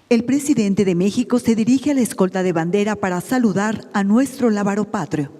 El presidente de México se dirige a la escolta de bandera para saludar a nuestro lábaro patrio.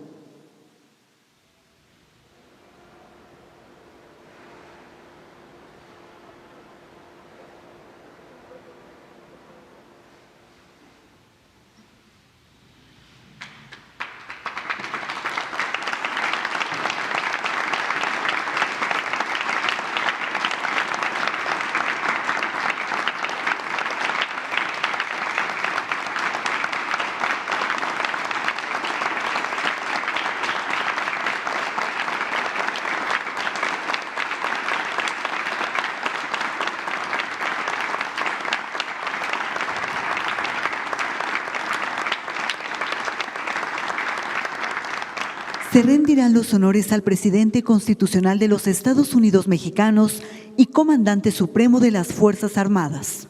Se rendirán los honores al presidente constitucional de los Estados Unidos mexicanos y comandante supremo de las Fuerzas Armadas.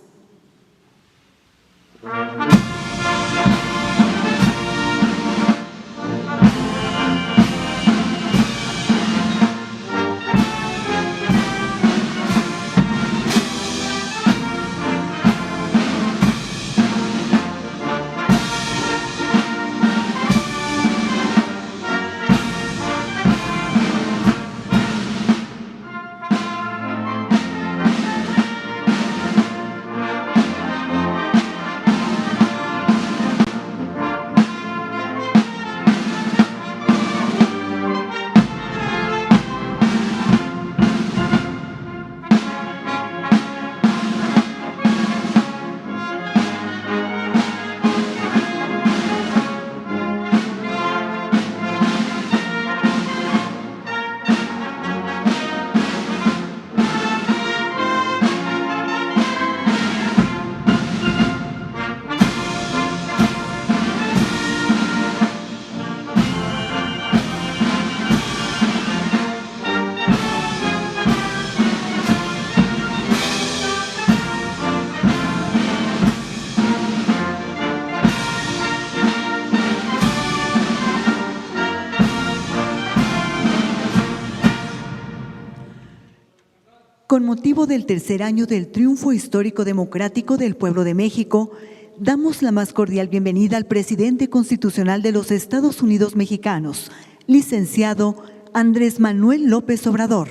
Con motivo del tercer año del triunfo histórico democrático del pueblo de México, damos la más cordial bienvenida al presidente constitucional de los Estados Unidos mexicanos, licenciado Andrés Manuel López Obrador.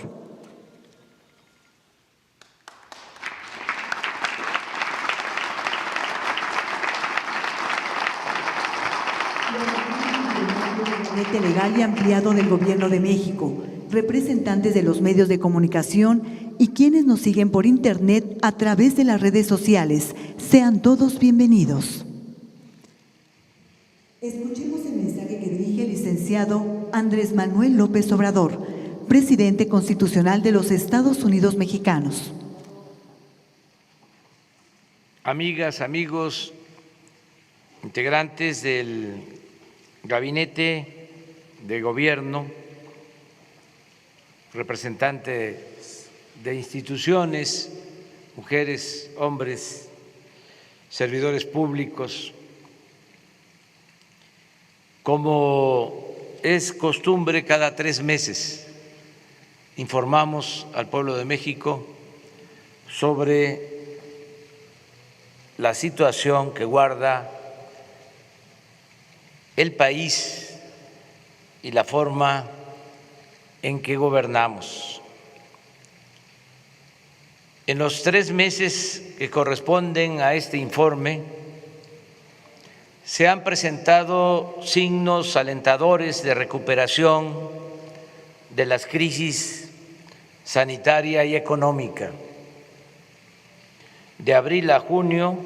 Gabinete legal y ampliado del Gobierno de México, representantes de los medios de comunicación y quienes nos siguen por Internet a través de las redes sociales. Sean todos bienvenidos. Escuchemos el mensaje que dirige el licenciado Andrés Manuel López Obrador, presidente constitucional de los Estados Unidos mexicanos. Amigas, amigos, integrantes del Gabinete de Gobierno, representantes de instituciones, mujeres, hombres, servidores públicos. Como es costumbre, cada 3 meses informamos al pueblo de México sobre la situación que guarda el país y la forma en que gobernamos. En los 3 meses que corresponden a este informe, se han presentado signos alentadores de recuperación de las crisis sanitaria y económica. De abril a junio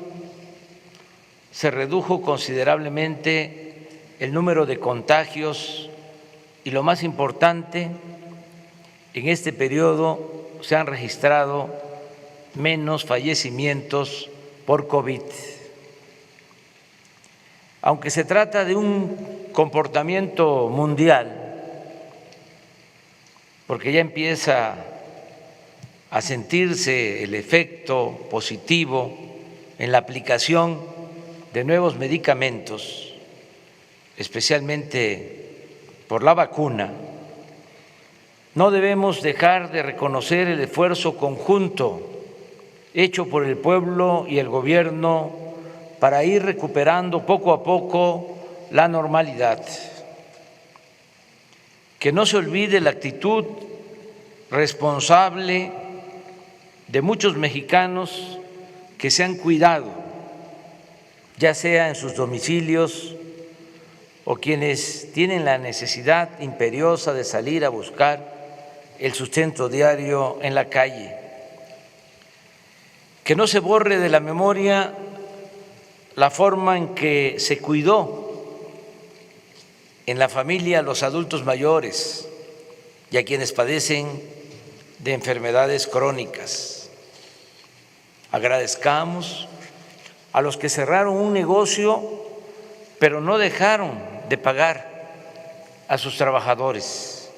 se redujo considerablemente el número de contagios y, lo más importante, en este periodo se han registrado menos fallecimientos por COVID. Aunque se trata de un comportamiento mundial, porque ya empieza a sentirse el efecto positivo en la aplicación de nuevos medicamentos, especialmente por la vacuna, no debemos dejar de reconocer el esfuerzo conjunto hecho por el pueblo y el gobierno para ir recuperando poco a poco la normalidad. Que no se olvide la actitud responsable de muchos mexicanos que se han cuidado, ya sea en sus domicilios o quienes tienen la necesidad imperiosa de salir a buscar el sustento diario en la calle. Que no se borre de la memoria la forma en que se cuidó en la familia a los adultos mayores y a quienes padecen de enfermedades crónicas. Agradezcamos a los que cerraron un negocio pero no dejaron de pagar a sus trabajadores.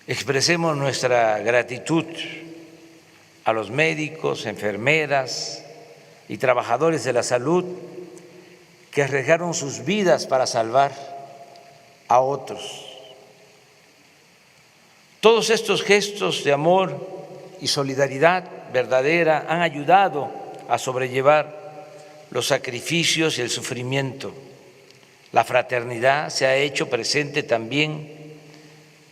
Expresemos nuestra gratitud a los médicos, enfermeras y trabajadores de la salud que arriesgaron sus vidas para salvar a otros. Todos estos gestos de amor y solidaridad verdadera han ayudado a sobrellevar los sacrificios y el sufrimiento. La fraternidad se ha hecho presente también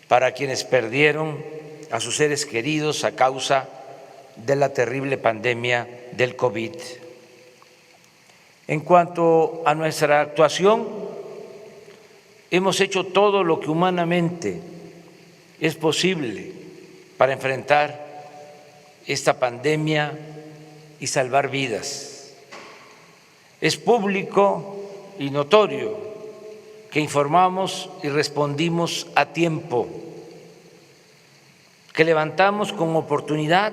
para quienes perdieron a sus seres queridos a causa de la terrible pandemia del COVID. En cuanto a nuestra actuación, hemos hecho todo lo que humanamente es posible para enfrentar esta pandemia y salvar vidas. Es público y notorio que informamos y respondimos a tiempo, que levantamos con oportunidad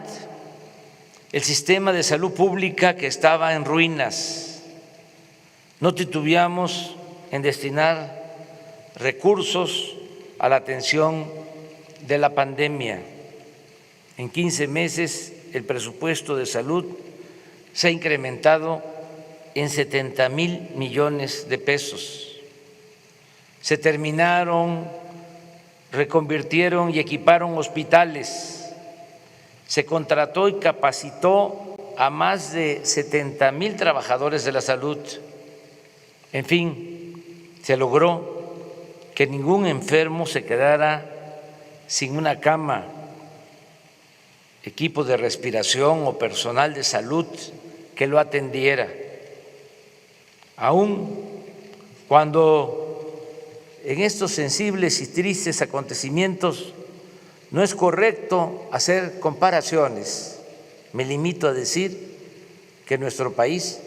el sistema de salud pública que estaba en ruinas. No titubeamos en destinar recursos a la atención de la pandemia. En 15 meses el presupuesto de salud se ha incrementado en 70,000 millones de pesos. Se terminaron, reconvirtieron y equiparon hospitales. Se contrató y capacitó a más de 70,000 trabajadores de la salud. En fin, se logró que ningún enfermo se quedara sin una cama, equipo de respiración o personal de salud que lo atendiera. Aún cuando en estos sensibles y tristes acontecimientos no es correcto hacer comparaciones, me limito a decir que nuestro país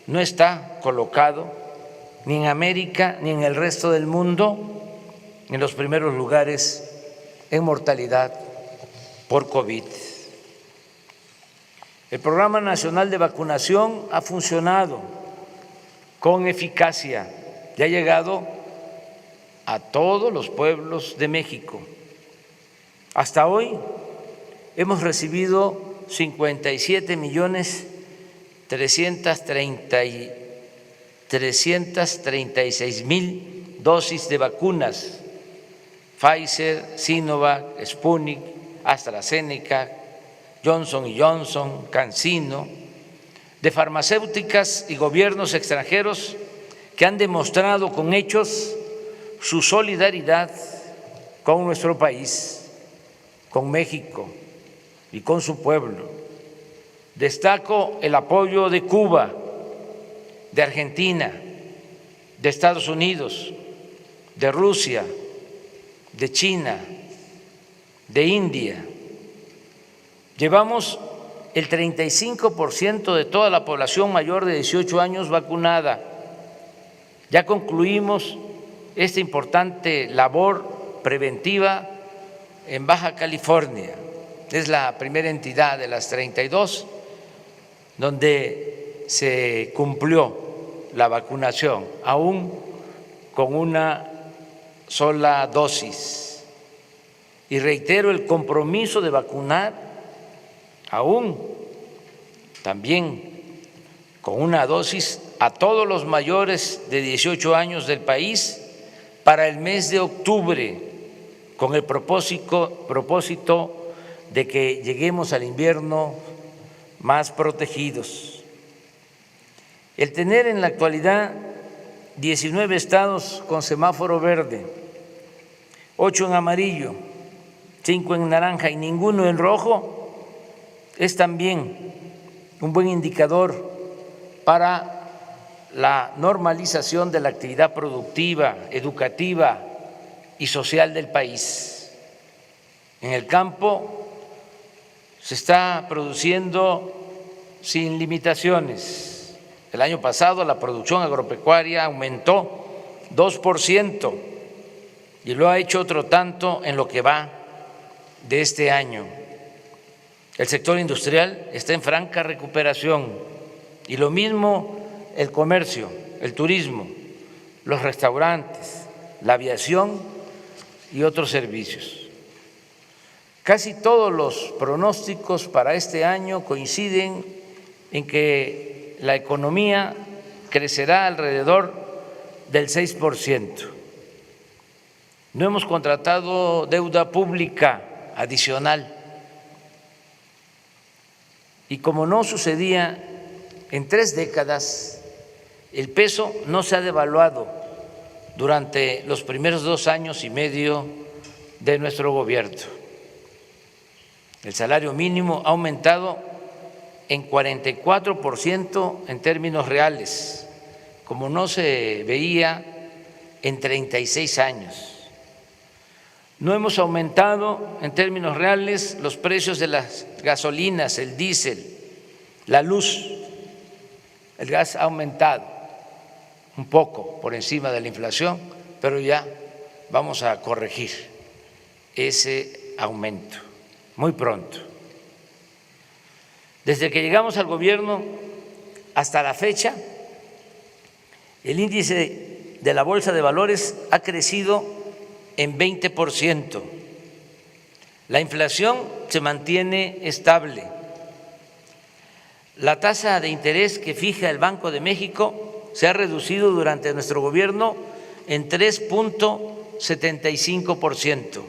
no está colocado ni en América ni en el resto del mundo en los primeros lugares en mortalidad por COVID. El Programa Nacional de Vacunación ha funcionado con eficacia y ha llegado a todos los pueblos de México. Hasta hoy hemos recibido 57,336,000 dosis de vacunas, Pfizer, Sinovac, Sputnik, AstraZeneca, Johnson & Johnson, CanSino, de farmacéuticas y gobiernos extranjeros que han demostrado con hechos su solidaridad con nuestro país, con México y con su pueblo. Destaco el apoyo de Cuba, de Argentina, de Estados Unidos, de Rusia, de China, de India. Llevamos el 35% de toda la población mayor de 18 años vacunada. Ya concluimos esta importante labor preventiva en Baja California. Es la primera entidad de las 32 donde se cumplió la vacunación, aún con una sola dosis. Y reitero el compromiso de vacunar aún también con una dosis a todos los mayores de 18 años del país para el mes de octubre, con el propósito de que lleguemos al invierno más protegidos. El tener en la actualidad 19 estados con semáforo verde, 8 en amarillo, 5 en naranja y ninguno en rojo, es también un buen indicador para la normalización de la actividad productiva, educativa y social del país. En el campo se está produciendo sin limitaciones. El año pasado la producción agropecuaria aumentó 2% y lo ha hecho otro tanto en lo que va de este año. El sector industrial está en franca recuperación y lo mismo el comercio, el turismo, los restaurantes, la aviación y otros servicios. Casi todos los pronósticos para este año coinciden en que la economía crecerá alrededor del 6%. No hemos contratado deuda pública adicional. Y como no sucedía en 3 décadas, el peso no se ha devaluado durante los primeros 2 años y medio de nuestro gobierno. El salario mínimo ha aumentado en 44% en términos reales, como no se veía en 36 años. No hemos aumentado en términos reales los precios de las gasolinas, el diésel, la luz. El gas ha aumentado un poco por encima de la inflación, pero ya vamos a corregir ese aumento muy pronto. Desde que llegamos al gobierno hasta la fecha, el índice de la Bolsa de Valores ha crecido en 20%. La inflación se mantiene estable. La tasa de interés que fija el Banco de México se ha reducido durante nuestro gobierno en 3.75%.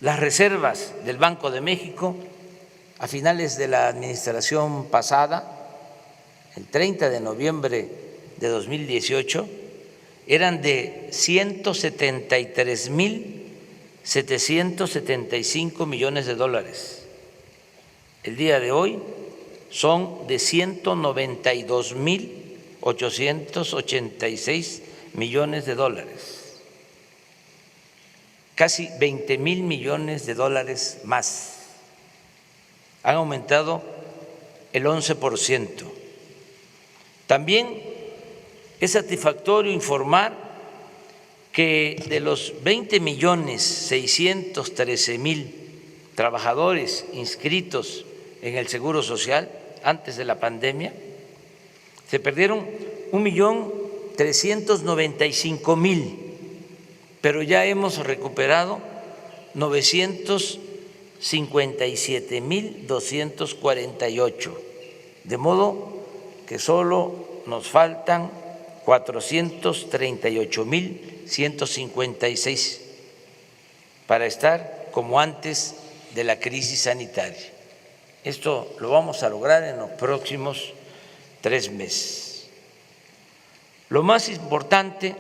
Las reservas del Banco de México a finales de la administración pasada, el 30 de noviembre de 2018, eran de 173.775 millones de dólares. El día de hoy son de 192.886 millones de dólares. Casi 20,000 millones de dólares más. Han aumentado el 11%. También es satisfactorio informar que de los 20.613.000 trabajadores inscritos en el Seguro Social antes de la pandemia, se perdieron 1.395.000, pero ya hemos recuperado 957.248, de modo que solo nos faltan 438.156 para estar como antes de la crisis sanitaria. Esto lo vamos a lograr en los próximos 3 meses. Lo más importante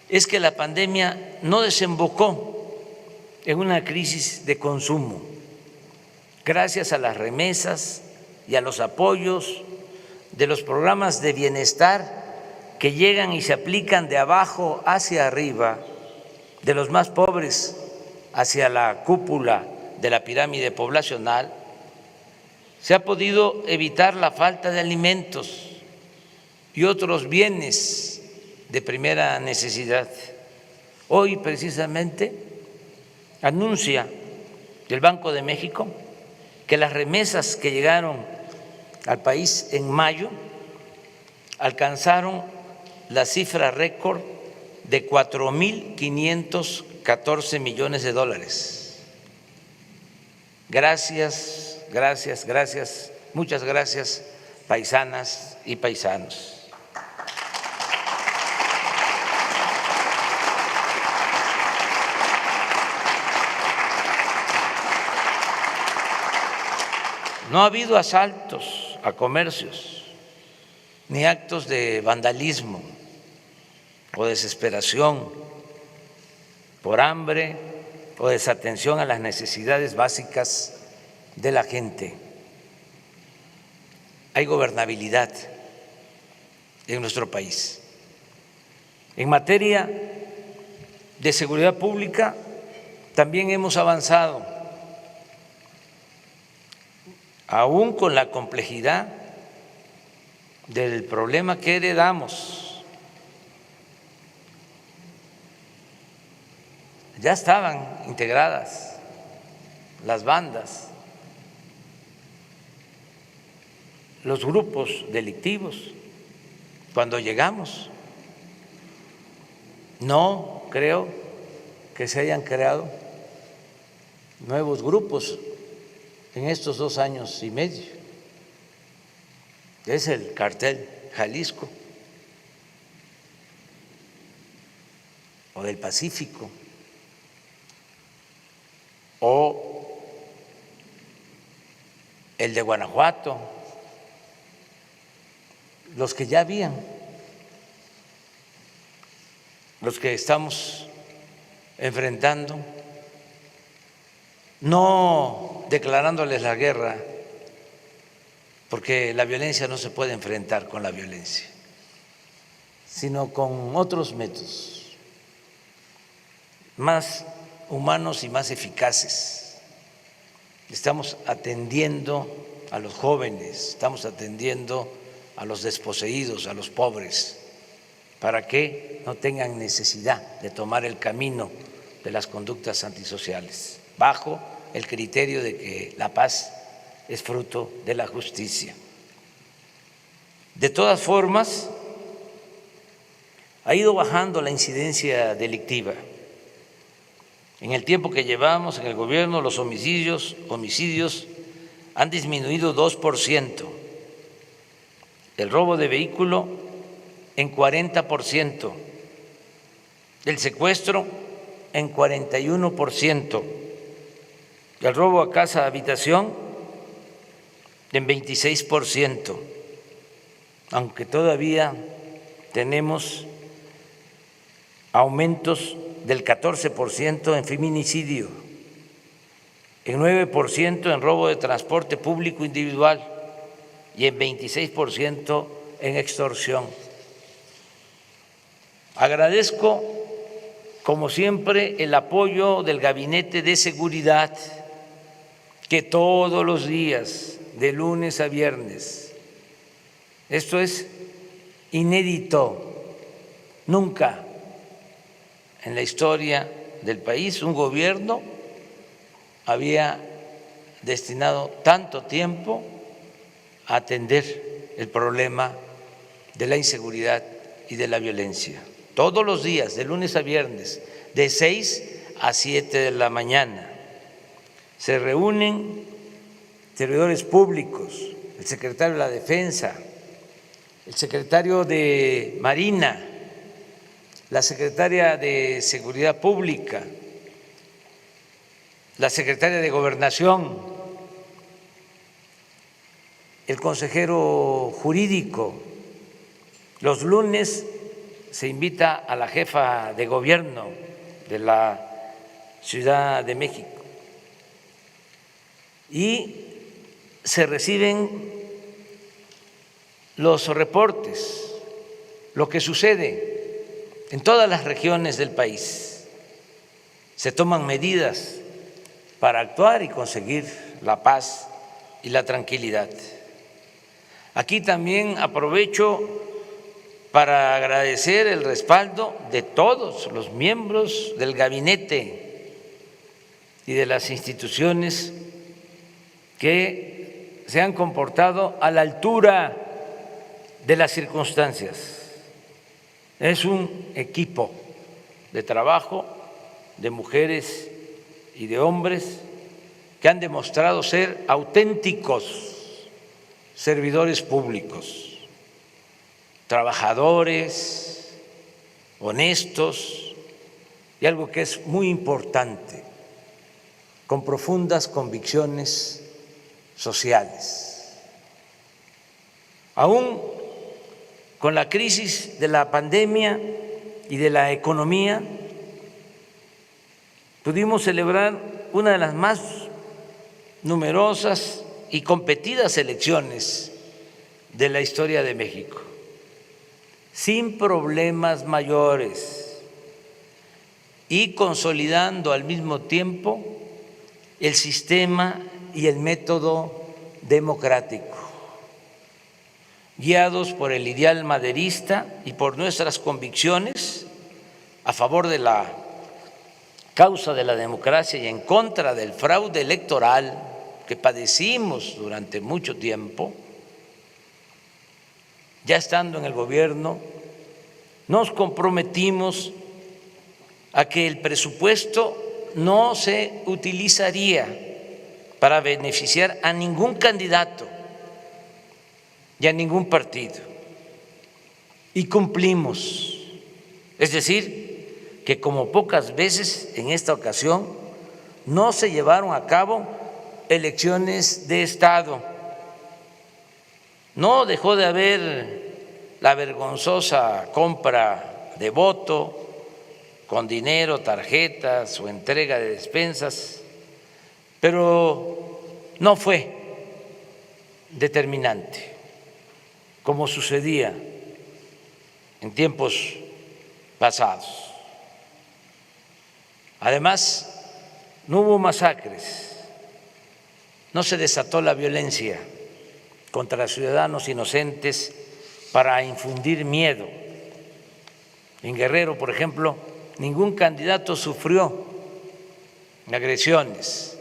es que la pandemia no desembocó en una crisis de consumo. Gracias a las remesas y a los apoyos de los programas de bienestar que llegan y se aplican de abajo hacia arriba, de los más pobres hacia la cúpula de la pirámide poblacional, se ha podido evitar la falta de alimentos y otros bienes de primera necesidad. Hoy precisamente anuncia el Banco de México que las remesas que llegaron al país en mayo alcanzaron la cifra récord de 4.514 millones de dólares. Gracias, gracias, gracias, muchas gracias, paisanas y paisanos. No ha habido asaltos a comercios, ni actos de vandalismo o desesperación por hambre o desatención a las necesidades básicas de la gente. Hay gobernabilidad en nuestro país. En materia de seguridad pública también hemos avanzado, aún con la complejidad del problema que heredamos. Ya estaban integradas las bandas, los grupos delictivos cuando llegamos. No creo que se hayan creado nuevos grupos en estos 2 años y medio. Es el Cártel Jalisco o del Pacífico o el de Guanajuato, los que ya habían, los que estamos enfrentando, no declarándoles la guerra, porque la violencia no se puede enfrentar con la violencia, sino con otros métodos más humanos y más eficaces. Estamos atendiendo a los jóvenes, estamos atendiendo a los desposeídos, a los pobres, para que no tengan necesidad de tomar el camino de las conductas antisociales, bajo el criterio de que la paz es fruto de la justicia. De todas formas, ha ido bajando la incidencia delictiva. En el tiempo que llevamos en el gobierno, los homicidios han disminuido 2%, el robo de vehículo en 40%, el secuestro en 41%, el robo a casa habitación en 26%, aunque todavía tenemos aumentos del 14% en feminicidio, en 9% en robo de transporte público individual y en 26% en extorsión. Agradezco, como siempre, el apoyo del Gabinete de Seguridad, que todos los días, de lunes a viernes, esto es inédito, nunca en la historia del país un gobierno había destinado tanto tiempo a atender el problema de la inseguridad y de la violencia. Todos los días, de lunes a viernes, de 6 a 7 de la mañana, se reúnen servidores públicos, el secretario de la Defensa, el secretario de Marina, la secretaria de Seguridad Pública, la secretaria de Gobernación, el consejero jurídico. Los lunes se invita a la jefa de gobierno de la Ciudad de México y se reciben los reportes, lo que sucede en todas las regiones del país. Se toman medidas para actuar y conseguir la paz y la tranquilidad. Aquí también aprovecho para agradecer el respaldo de todos los miembros del gabinete y de las instituciones que se han comportado a la altura de las circunstancias. Es un equipo de trabajo de mujeres y de hombres que han demostrado ser auténticos servidores públicos, trabajadores, honestos y algo que es muy importante, con profundas convicciones sociales. Aún con la crisis de la pandemia y de la economía, pudimos celebrar una de las más numerosas y competidas elecciones de la historia de México, sin problemas mayores y consolidando al mismo tiempo el sistema y el método democrático, guiados por el ideal maderista y por nuestras convicciones a favor de la causa de la democracia y en contra del fraude electoral que padecimos durante mucho tiempo. Ya estando en el gobierno, nos comprometimos a que el presupuesto no se utilizaría para beneficiar a ningún candidato y a ningún partido. Y cumplimos. Es decir, que como pocas veces en esta ocasión no se llevaron a cabo elecciones de Estado. No dejó de haber la vergonzosa compra de voto con dinero, tarjetas o entrega de despensas, pero no fue determinante, como sucedía en tiempos pasados. Además, no hubo masacres, no se desató la violencia contra ciudadanos inocentes para infundir miedo. En Guerrero, por ejemplo, ningún candidato sufrió agresiones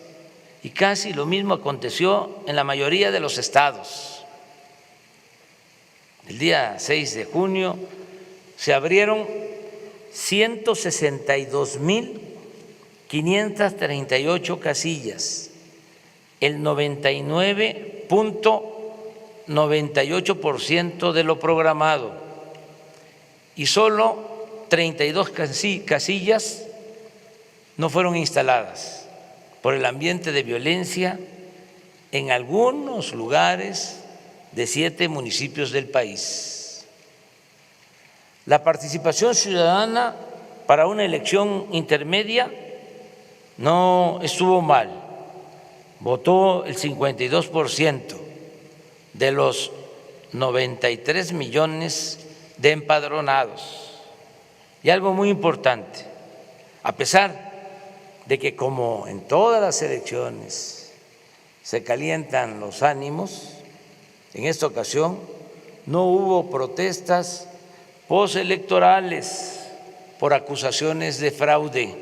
y casi lo mismo aconteció en la mayoría de los estados. El día 6 de junio se abrieron 162,538 casillas, el 99,98% de lo programado, y solo 32 casillas no fueron instaladas por el ambiente de violencia en algunos lugares de 7 municipios del país. La participación ciudadana para una elección intermedia no estuvo mal, votó el 52% de los 93 millones de empadronados. Y algo muy importante, a pesar de que como en todas las elecciones se calientan los ánimos, en esta ocasión no hubo protestas postelectorales por acusaciones de fraude.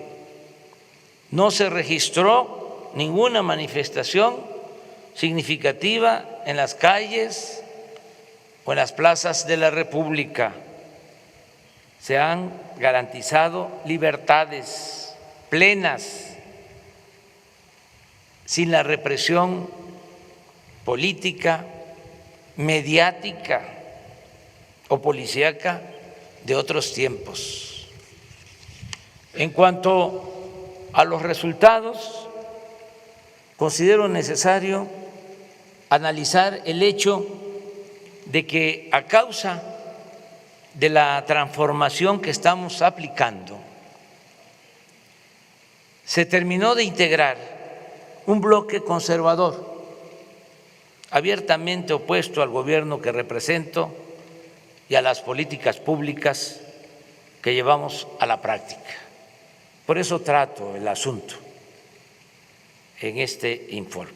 No se registró ninguna manifestación significativa en las calles o en las plazas de la República. Se han garantizado libertades plenas, sin la represión política, mediática o policíaca de otros tiempos. En cuanto a los resultados, considero necesario analizar el hecho de que a causa de la transformación que estamos aplicando, se terminó de integrar un bloque conservador, abiertamente opuesto al gobierno que represento y a las políticas públicas que llevamos a la práctica. Por eso trato el asunto en este informe,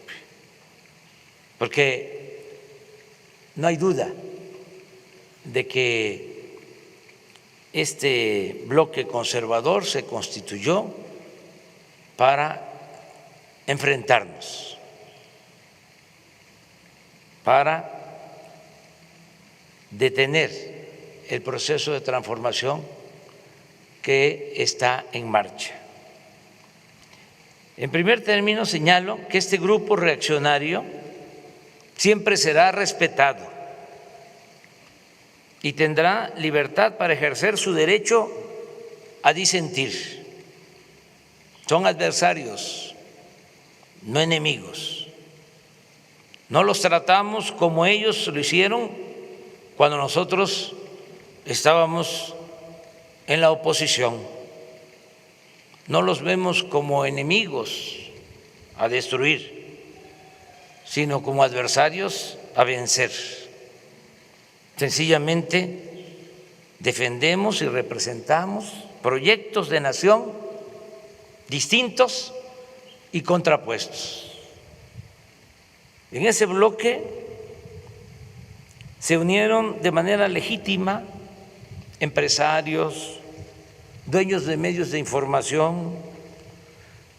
porque no hay duda de que este bloque conservador se constituyó para enfrentarnos, para detener el proceso de transformación que está en marcha. En primer término, señalo que este grupo reaccionario siempre será respetado y tendrá libertad para ejercer su derecho a disentir. Son adversarios, no enemigos. No los tratamos como ellos lo hicieron cuando nosotros estábamos en la oposición. No los vemos como enemigos a destruir, sino como adversarios a vencer. Sencillamente defendemos y representamos proyectos de nación distintos y contrapuestos. En ese bloque se unieron de manera legítima empresarios, dueños de medios de información,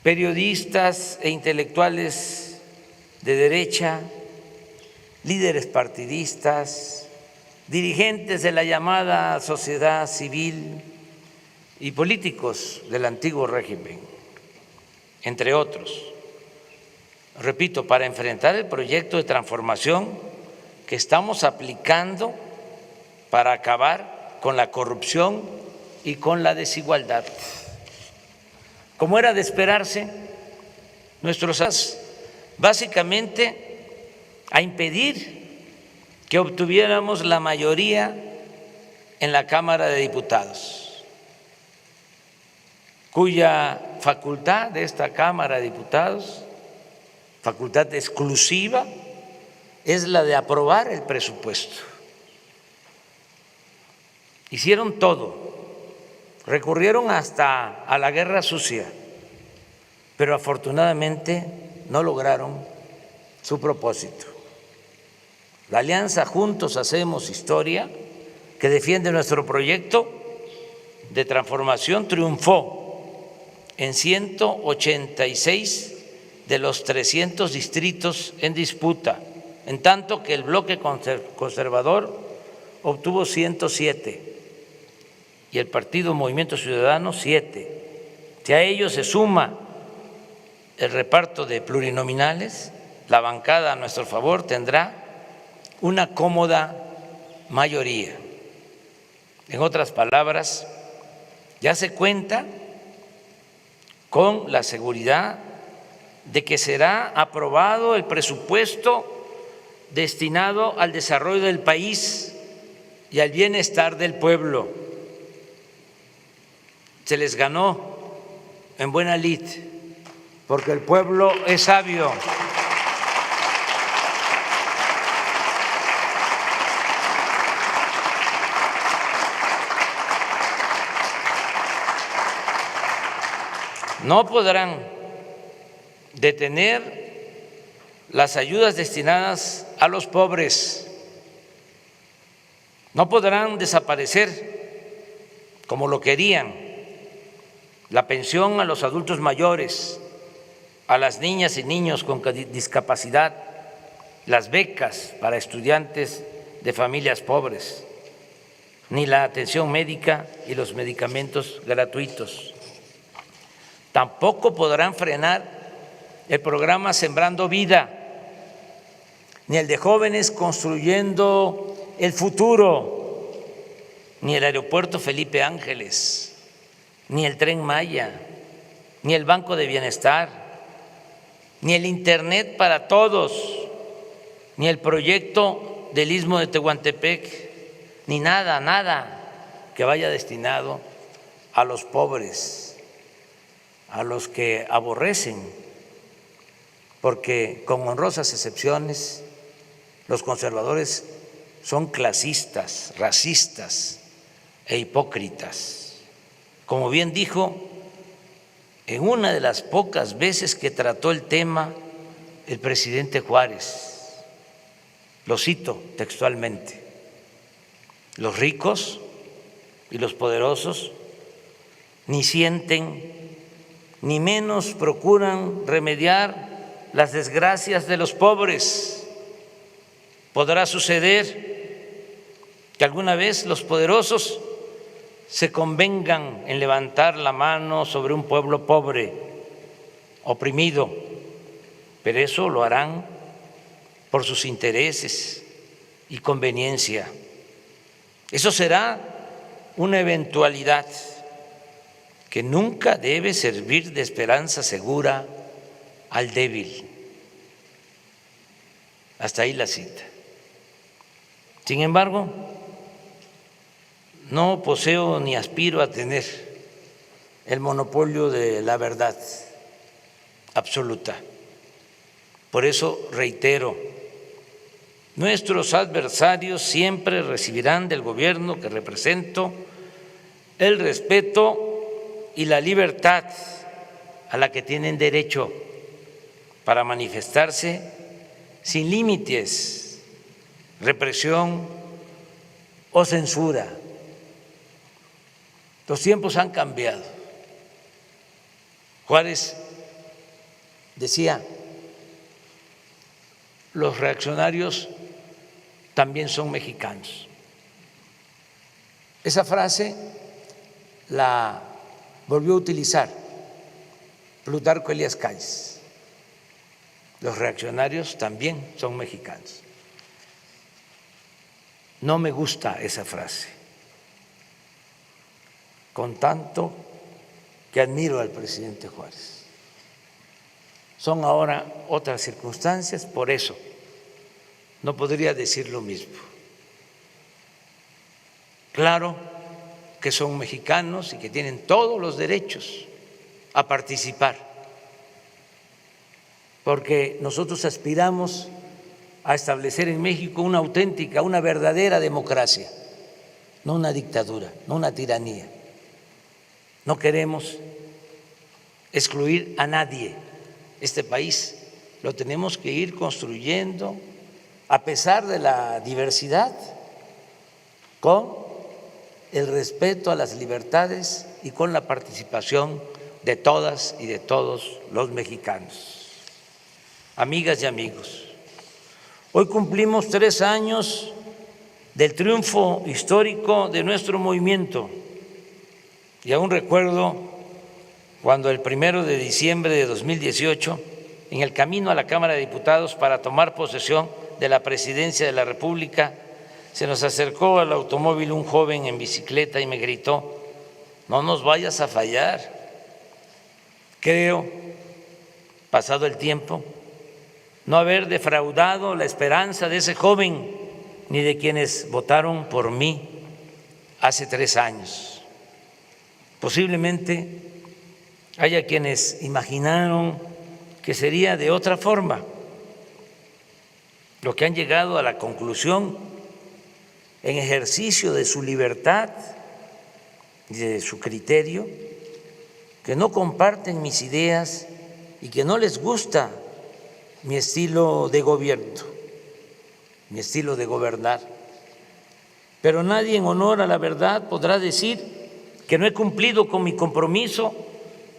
periodistas e intelectuales de derecha, líderes partidistas, dirigentes de la llamada sociedad civil y políticos del antiguo régimen, entre otros. Repito, para enfrentar el proyecto de transformación que estamos aplicando para acabar con la corrupción y con la desigualdad. Como era de esperarse, nuestros básicamente a impedir que obtuviéramos la mayoría en la Cámara de Diputados, cuya facultad de esta Cámara de Diputados, facultad exclusiva, es la de aprobar el presupuesto. Hicieron todo, recurrieron hasta a la guerra sucia, pero afortunadamente no lograron su propósito. La alianza Juntos Hacemos Historia, que defiende nuestro proyecto de transformación, triunfó en 186 de los 300 distritos en disputa, en tanto que el bloque conservador obtuvo 107 y el Partido Movimiento Ciudadano 7. Si a ello se suma el reparto de plurinominales, la bancada a nuestro favor tendrá una cómoda mayoría. En otras palabras, ya se cuenta con la seguridad de que será aprobado el presupuesto destinado al desarrollo del país y al bienestar del pueblo. Se les ganó en buena lid, porque el pueblo es sabio. No podrán detener las ayudas destinadas a los pobres, no podrán desaparecer, como lo querían, la pensión a los adultos mayores, a las niñas y niños con discapacidad, las becas para estudiantes de familias pobres, ni la atención médica y los medicamentos gratuitos. Tampoco podrán frenar el programa Sembrando Vida, ni el de jóvenes construyendo el futuro, ni el aeropuerto Felipe Ángeles, ni el Tren Maya, ni el Banco de Bienestar, ni el Internet para todos, ni el proyecto del Istmo de Tehuantepec, ni nada que vaya destinado a los pobres, a los que aborrecen, porque con honrosas excepciones los conservadores son clasistas, racistas e hipócritas. Como bien dijo en una de las pocas veces que trató el tema el presidente Juárez, lo cito textualmente: los ricos y los poderosos ni sienten ni menos procuran remediar las desgracias de los pobres. Podrá suceder que alguna vez los poderosos se convengan en levantar la mano sobre un pueblo pobre, oprimido, pero eso lo harán por sus intereses y conveniencia. Eso será una eventualidad que nunca debe servir de esperanza segura al débil. Hasta ahí la cita. Sin embargo, no poseo ni aspiro a tener el monopolio de la verdad absoluta. Por eso reitero, nuestros adversarios siempre recibirán del gobierno que represento el respeto y la libertad a la que tienen derecho para manifestarse sin límites, represión o censura. Los tiempos han cambiado. Juárez decía, los reaccionarios también son mexicanos. Esa frase la volvió a utilizar Plutarco Elías Calles. Los reaccionarios también son mexicanos. No me gusta esa frase, con tanto que admiro al presidente Juárez. Son ahora otras circunstancias, por eso no podría decir lo mismo. Claro que son mexicanos y que tienen todos los derechos a participar, porque nosotros aspiramos a establecer en México una auténtica, una verdadera democracia, no una dictadura, no una tiranía. No queremos excluir a nadie. Este país lo tenemos que ir construyendo a pesar de la diversidad, con el respeto a las libertades y con la participación de todas y de todos los mexicanos. Amigas y amigos, hoy cumplimos 3 años del triunfo histórico de nuestro movimiento y aún recuerdo cuando el 1 de diciembre de 2018, en el camino a la Cámara de Diputados para tomar posesión de la presidencia de la República, se nos acercó al automóvil un joven en bicicleta y me gritó: no nos vayas a fallar. Creo, pasado el tiempo, no haber defraudado la esperanza de ese joven ni de quienes votaron por mí hace 3 años. Posiblemente haya quienes imaginaron que sería de otra forma. Los que han llegado a la conclusión, en ejercicio de su libertad y de su criterio, que no comparten mis ideas y que no les gusta mi estilo de gobierno, mi estilo de gobernar. Pero nadie en honor a la verdad podrá decir que no he cumplido con mi compromiso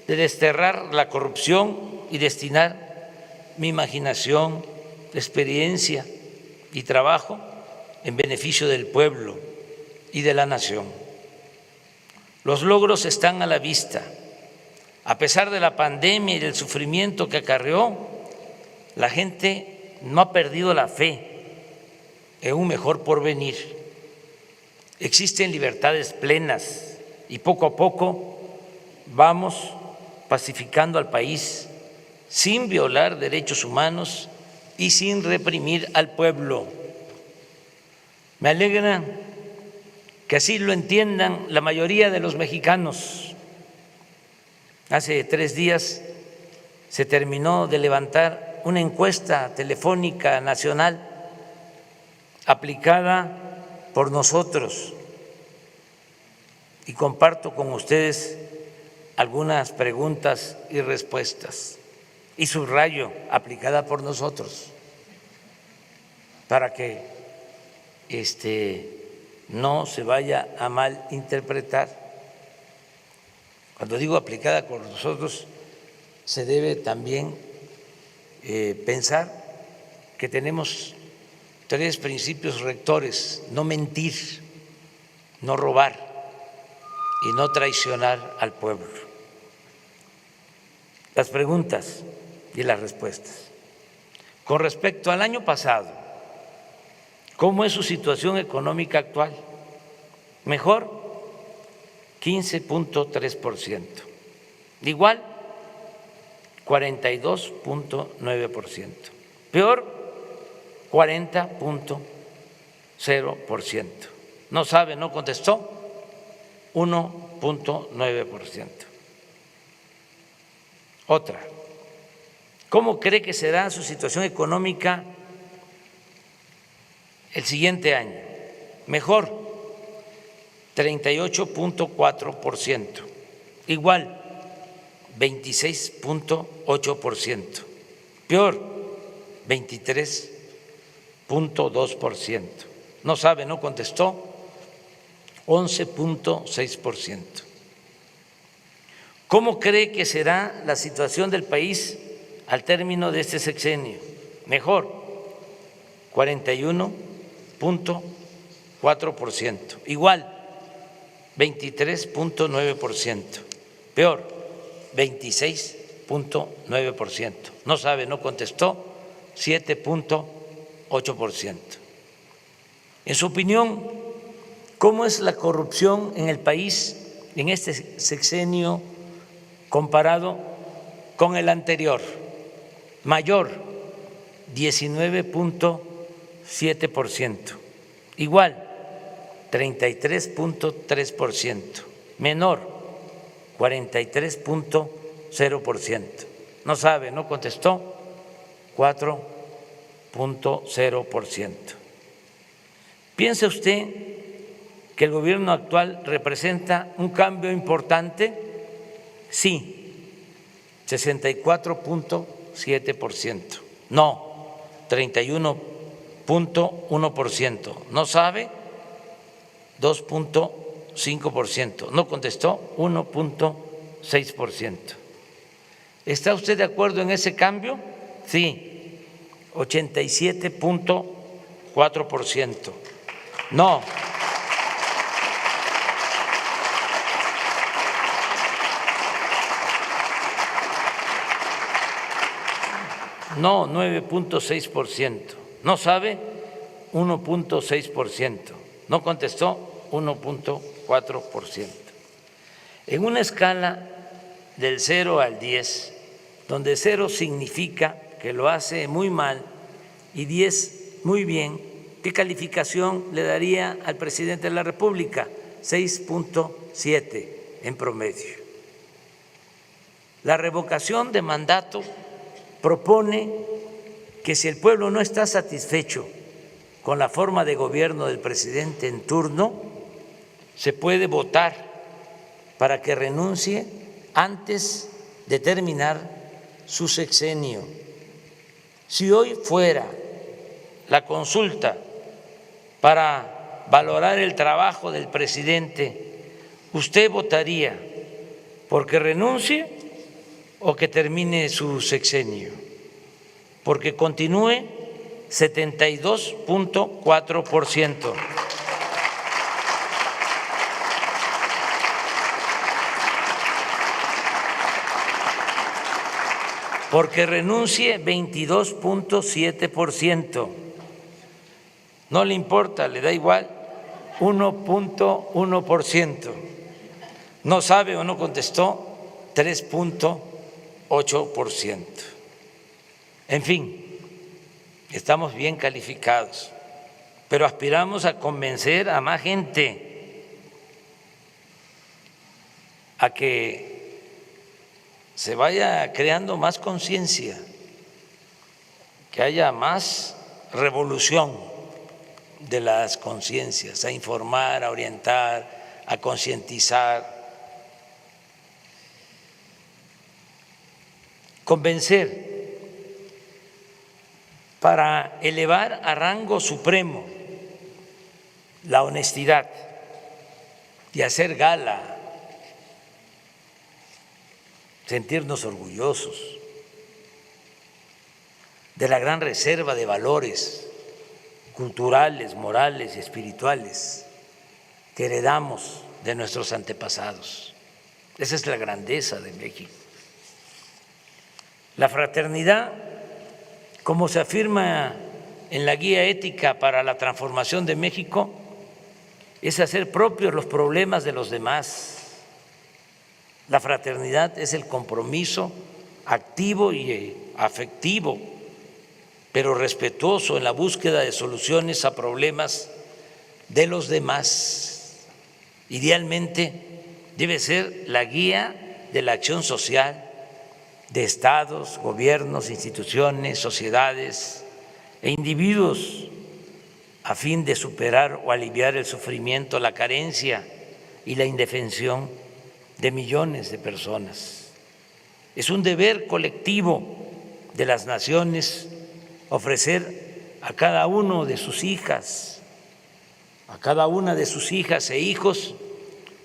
de desterrar la corrupción y destinar mi imaginación, experiencia y trabajo en beneficio del pueblo y de la nación. Los logros están a la vista. A pesar de la pandemia y del sufrimiento que acarreó, la gente no ha perdido la fe en un mejor porvenir. Existen libertades plenas y poco a poco vamos pacificando al país sin violar derechos humanos y sin reprimir al pueblo. Me alegra que así lo entiendan la mayoría de los mexicanos. Hace 3 días se terminó de levantar una encuesta telefónica nacional aplicada por nosotros y comparto con ustedes algunas preguntas y respuestas, y subrayo, aplicada por nosotros, para que no se vaya a malinterpretar. Cuando digo aplicada por nosotros, se debe también pensar que tenemos 3 principios rectores: no mentir, no robar y no traicionar al pueblo. Las preguntas y las respuestas. Con respecto al año pasado, ¿cómo es su situación económica actual? Mejor, 15.3%. Igual, 42.9%. Peor, 40.0%. No sabe, no contestó, 1.9%. Otra, ¿cómo cree que será su situación económica el siguiente año? Mejor, 38.4%. Igual, 26.8%. Peor, 23.2%. No sabe, no contestó, 11.6%. ¿Cómo cree que será la situación del país al término de este sexenio? Mejor, 41.4%. Igual, 23.9%. Peor, 26.9%. No sabe, no contestó, 7.8%. En su opinión, ¿cómo es la corrupción en el país en este sexenio comparado con el anterior? Mayor, 19.7%. Igual, 33.3%. Menor, 43.0%. No sabe, no contestó, 4.0%. ¿Piensa usted que el gobierno actual representa un cambio importante? Sí, 64.7%. No, 31.1%. No sabe, 2.5%. No contestó, 1.6%. ¿Está usted de acuerdo en ese cambio? Sí, 87.4%. No, 9.6%. No sabe, 1.6%. No contestó, 1.4%. En una escala del 0 al 10, donde 0 significa que lo hace muy mal y 10 muy bien, ¿qué calificación le daría al presidente de la República? 6.7 en promedio. La revocación de mandato propone que si el pueblo no está satisfecho con la forma de gobierno del presidente en turno, se puede votar para que renuncie antes de terminar su sexenio. Si hoy fuera la consulta para valorar el trabajo del presidente, ¿usted votaría porque renuncie o que termine su sexenio? Porque continúe, 72.4%. Porque renuncie, 22.7%. No le importa, le da igual, 1.1%. No sabe o no contestó, 3.8%. En fin, estamos bien calificados, pero aspiramos a convencer a más gente a que se vaya creando más conciencia, que haya más revolución de las conciencias, a informar, a orientar, a concientizar, convencer para elevar a rango supremo la honestidad y hacer gala, sentirnos orgullosos de la gran reserva de valores culturales, morales y espirituales que heredamos de nuestros antepasados. Esa es la grandeza de México. La fraternidad, como se afirma en la Guía Ética para la Transformación de México, es hacer propios los problemas de los demás. La fraternidad es el compromiso activo y afectivo, pero respetuoso en la búsqueda de soluciones a problemas de los demás. Idealmente debe ser la guía de la acción social de estados, gobiernos, instituciones, sociedades e individuos a fin de superar o aliviar el sufrimiento, la carencia y la indefensión de millones de personas. Es un deber colectivo de las naciones ofrecer a cada uno de sus hijas, a cada una de sus hijas e hijos,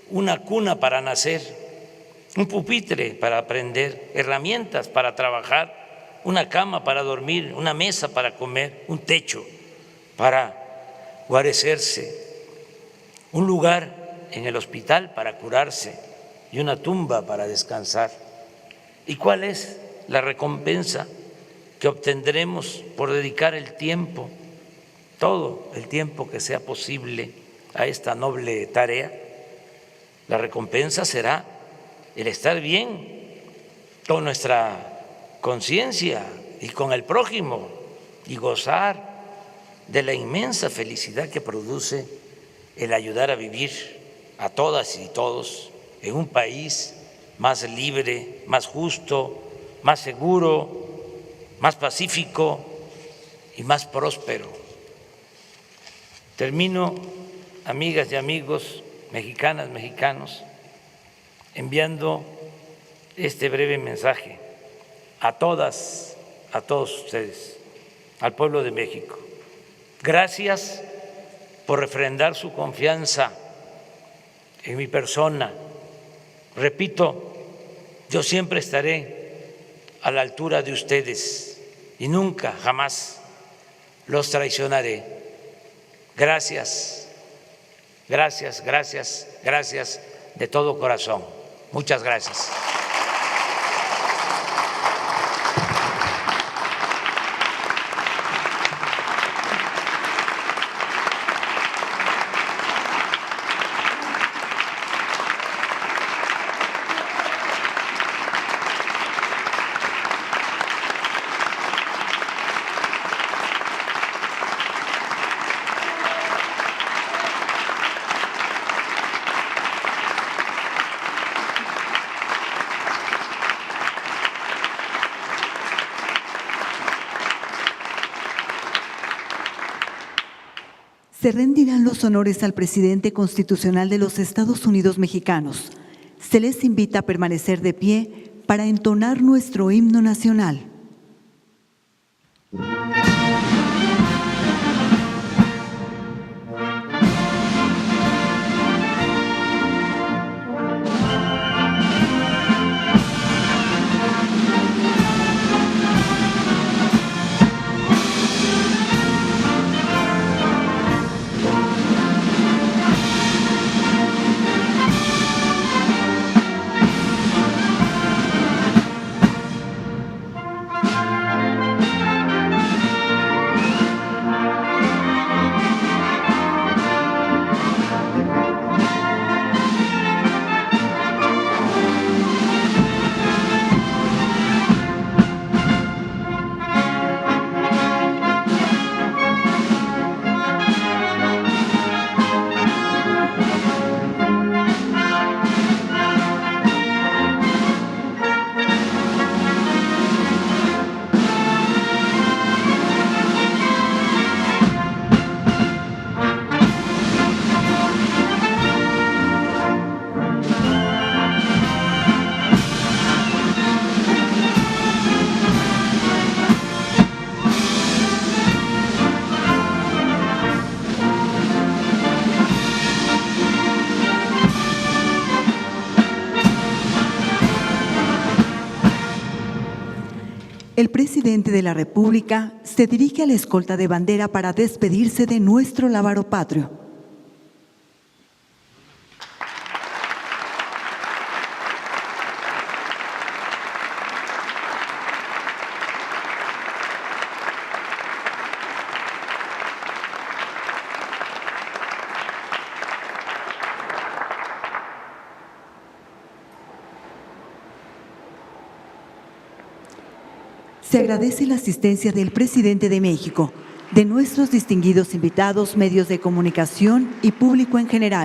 una cuna para nacer, un pupitre para aprender, herramientas para trabajar, una cama para dormir, una mesa para comer, un techo para guarecerse, un lugar en el hospital para curarse y una tumba para descansar. ¿Y cuál es la recompensa que obtendremos por dedicar el tiempo, todo el tiempo que sea posible a esta noble tarea? La recompensa será el estar bien con nuestra conciencia y con el prójimo y gozar de la inmensa felicidad que produce el ayudar a vivir a todas y todos en un país más libre, más justo, más seguro, más pacífico y más próspero. Termino, amigas y amigos, mexicanas, mexicanos, enviando este breve mensaje a todas, a todos ustedes, al pueblo de México. Gracias por refrendar su confianza en mi persona. Repito, yo siempre estaré a la altura de ustedes y nunca, jamás los traicionaré. Gracias, gracias, gracias, gracias de todo corazón. Muchas gracias. Se rendirán los honores al presidente constitucional de los Estados Unidos mexicanos. Se les invita a permanecer de pie para entonar nuestro himno nacional. El presidente de la República se dirige a la escolta de bandera para despedirse de nuestro lábaro patrio. Se agradece la asistencia del presidente de México, de nuestros distinguidos invitados, medios de comunicación y público en general.